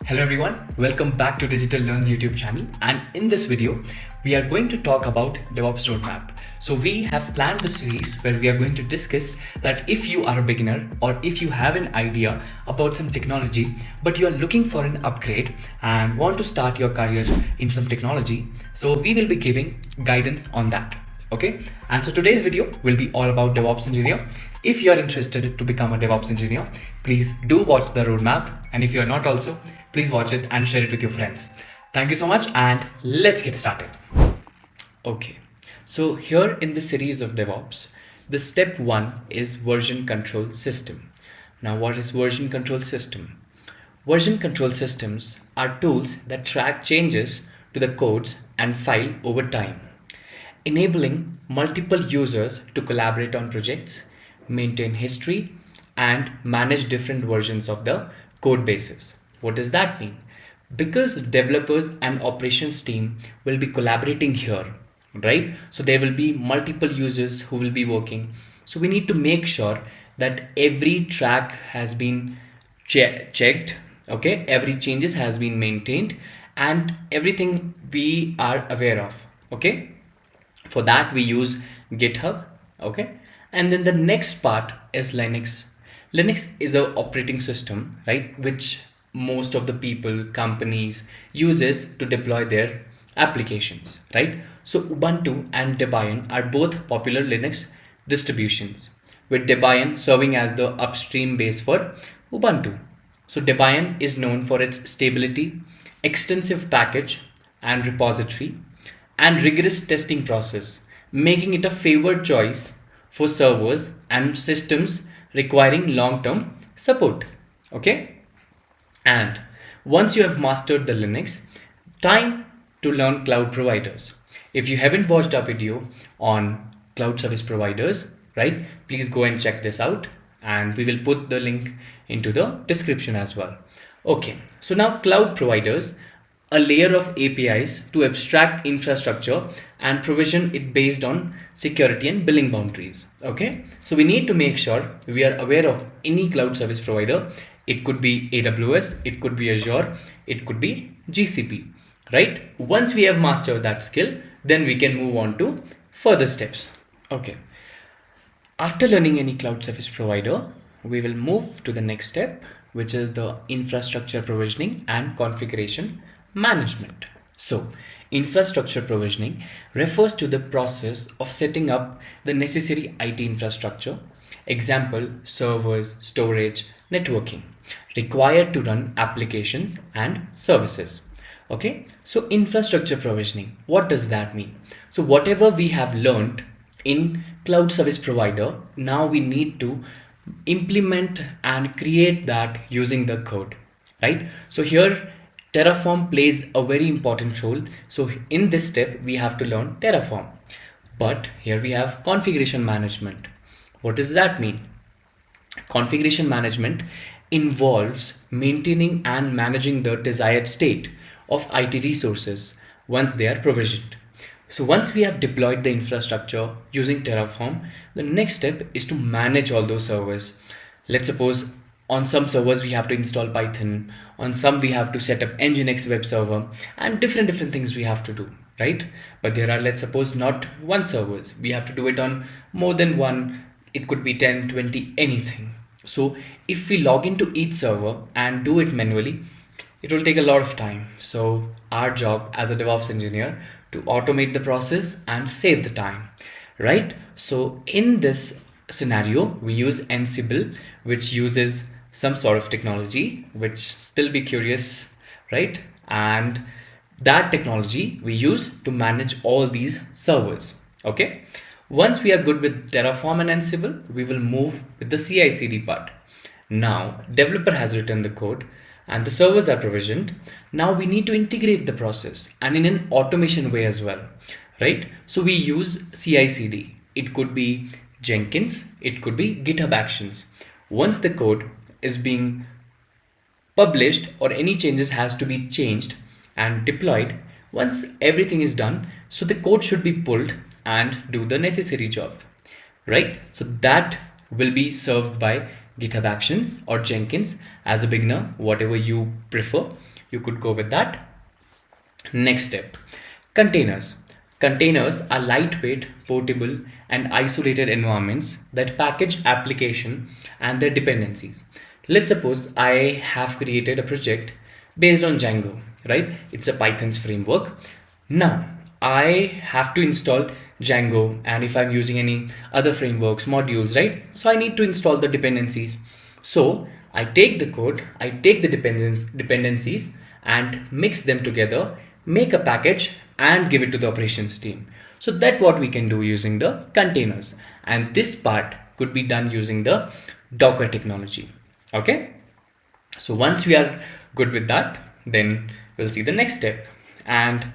Hello everyone, welcome back to Digitalearn's YouTube channel, and in this video we are going to talk about DevOps roadmap. So we have planned the series where we are going to discuss that if you are a beginner or if you have an idea about some technology but you are looking for an upgrade and want to start your career in some technology, so we will be giving guidance on that. Okay, and so today's video will be all about DevOps engineer. If you are interested to become a DevOps engineer, please do watch the roadmap, and if you are not also, please watch it and share it with your friends. Thank you so much, and let's get started. Okay, so here in the series of DevOps, the step one is version control system. Now, what is version control system? Version control systems are tools that track changes to the codes and file over time, enabling multiple users to collaborate on projects, maintain history, and manage different versions of the code bases. What does that mean? Because developers and operations team will be collaborating here, right? So there will be multiple users who will be working. So we need to make sure that every track has been checked, okay? Every changes has been maintained and everything we are aware of, okay? For that we use GitHub, okay? And then the next part is Linux. Linux is an operating system, right, which most of the people, companies uses to deploy their applications, right? So Ubuntu and Debian are both popular Linux distributions, with Debian serving as the upstream base for Ubuntu. So Debian is known for its stability, extensive package and repository, and rigorous testing process, making it a favored choice for servers and systems requiring long-term support. Okay? And once you have mastered the Linux, time to learn cloud providers. If you haven't watched our video on cloud service providers, right, please go and check this out, and we will put the link into the description as well. Okay, so now cloud providers, a layer of APIs to abstract infrastructure and provision it based on security and billing boundaries. Okay, so we need to make sure we are aware of any cloud service provider. It could be AWS, it could be Azure, it could be GCP, right? Once we have mastered that skill, then we can move on to further steps. Okay, after learning any cloud service provider, we will move to the next step, which is the infrastructure provisioning and configuration management. So, infrastructure provisioning refers to the process of setting up the necessary IT infrastructure, example, servers, storage, networking, required to run applications and services. Okay, so infrastructure provisioning, what does that mean? So, whatever we have learned in cloud service provider, now we need to implement and create that using the code, right? So, here Terraform plays a very important role. So in this step, we have to learn Terraform. But here we have configuration management. What does that mean? Configuration management involves maintaining and managing the desired state of IT resources once they are provisioned. So once we have deployed the infrastructure using Terraform, the next step is to manage all those servers. Let's suppose on some servers we have to install Python, on some we have to set up Nginx web server, and different things we have to do, right? But there are, let's suppose, not one servers. We have to do it on more than one. It could be 10, 20, anything. So if we log into each server and do it manually, it will take a lot of time. So our job as a DevOps engineer to automate the process and save the time, right? So in this scenario, we use Ansible, which uses some sort of technology, which still be curious, right? And that technology we use to manage all these servers. Okay, once we are good with Terraform and Ansible, we will move with the CI/CD part. Now developer has written the code and the servers are provisioned. Now we need to integrate the process, and in an automation way as well, right? So we use CI/CD. It could be Jenkins, it could be GitHub Actions. Once the code is being published or any changes has to be changed and deployed, once everything is done, so the code should be pulled and do the necessary job, right? So that will be served by GitHub Actions or Jenkins as a beginner, whatever you prefer, you could go with that. Next step, containers. Containers are lightweight, portable, and isolated environments that package application and their dependencies. Let's suppose I have created a project based on Django, right? It's a Python's framework. Now I have to install Django, and if I'm using any other frameworks, modules, right? So I need to install the dependencies. So I take the code, I take the dependencies and mix them together, make a package and give it to the operations team. So that's what we can do using the containers. And this part could be done using the Docker technology. Okay. So once we are good with that, then we'll see the next step. And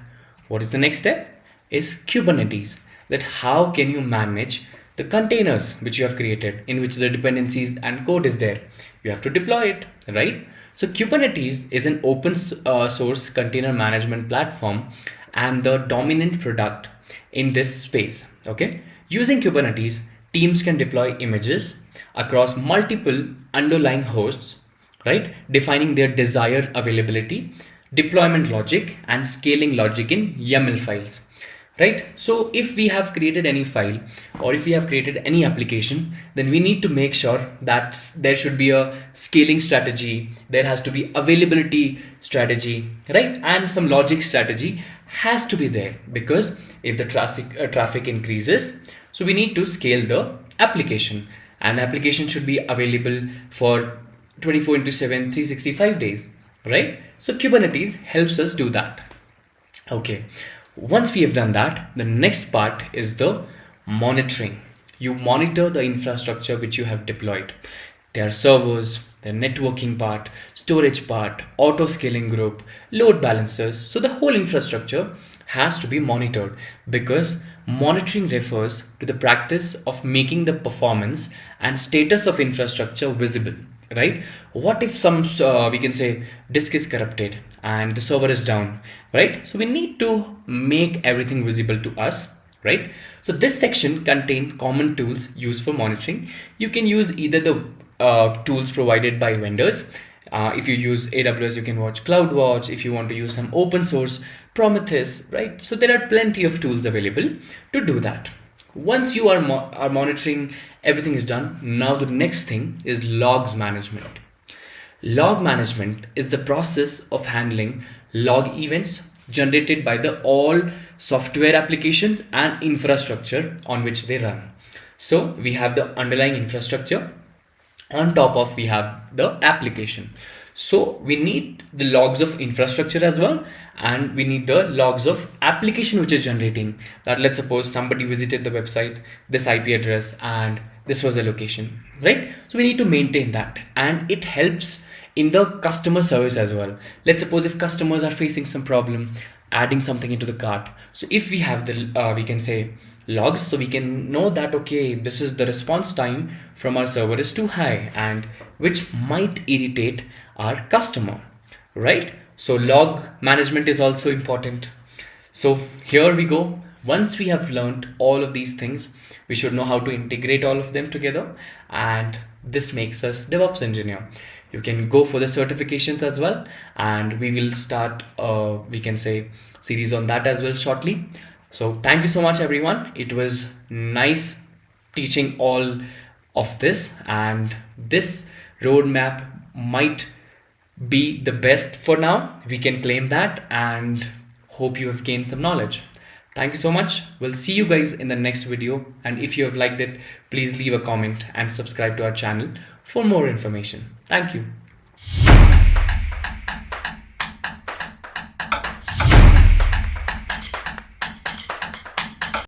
what is the next step? Is Kubernetes. That how can you manage the containers which you have created, in which the dependencies and code is there. You have to deploy it, right? So Kubernetes is an open source container management platform and the dominant product in this space. Okay, using Kubernetes, teams can deploy images across multiple underlying hosts, right? Defining their desired availability, deployment logic, and scaling logic in YAML files. Right? So if we have created any file or if we have created any application, then we need to make sure that there should be a scaling strategy, there has to be availability strategy, right? And some logic strategy has to be there, because if the traffic increases, so we need to scale the application, and application should be available for 24/7, 365 days, right? So Kubernetes helps us do that. Okay. Once we have done that, the next part is the monitoring. You monitor the infrastructure which you have deployed. There are servers, the networking part, storage part, auto scaling group, load balancers. So the whole infrastructure has to be monitored, because monitoring refers to the practice of making the performance and status of infrastructure visible. Right? What if some we can say disk is corrupted and the server is down, right? So we need to make everything visible to us, right? So this section contains common tools used for monitoring. You can use either the tools provided by vendors. If you use AWS, you can watch CloudWatch. If you want to use some open source, Prometheus, right? So there are plenty of tools available to do that. Once you are monitoring, everything is done. Now the next thing is logs management. Log management is the process of handling log events generated by the all software applications and infrastructure on which they run. So we have the underlying infrastructure, on top of we have the application. So we need the logs of infrastructure as well, and we need the logs of application which is generating that. Let's suppose somebody visited the website, this IP address, and this was the location, right? So we need to maintain that, and it helps in the customer service as well. Let's suppose if customers are facing some problem adding something into the cart, so if we have the we can say logs, so we can know that okay, this is the response time from our server is too high, and which might irritate our customer, right? So log management is also important. So here we go. Once we have learned all of these things, we should know how to integrate all of them together, and this makes us DevOps engineer. You can go for the certifications as well, and we will start we can say series on that as well shortly. So thank you so much everyone. It was nice teaching all of this, and this roadmap might be the best for now. We can claim that, and hope you have gained some knowledge. Thank you so much. We'll see you guys in the next video, and if you have liked it, please leave a comment and subscribe to our channel for more information. Thank you.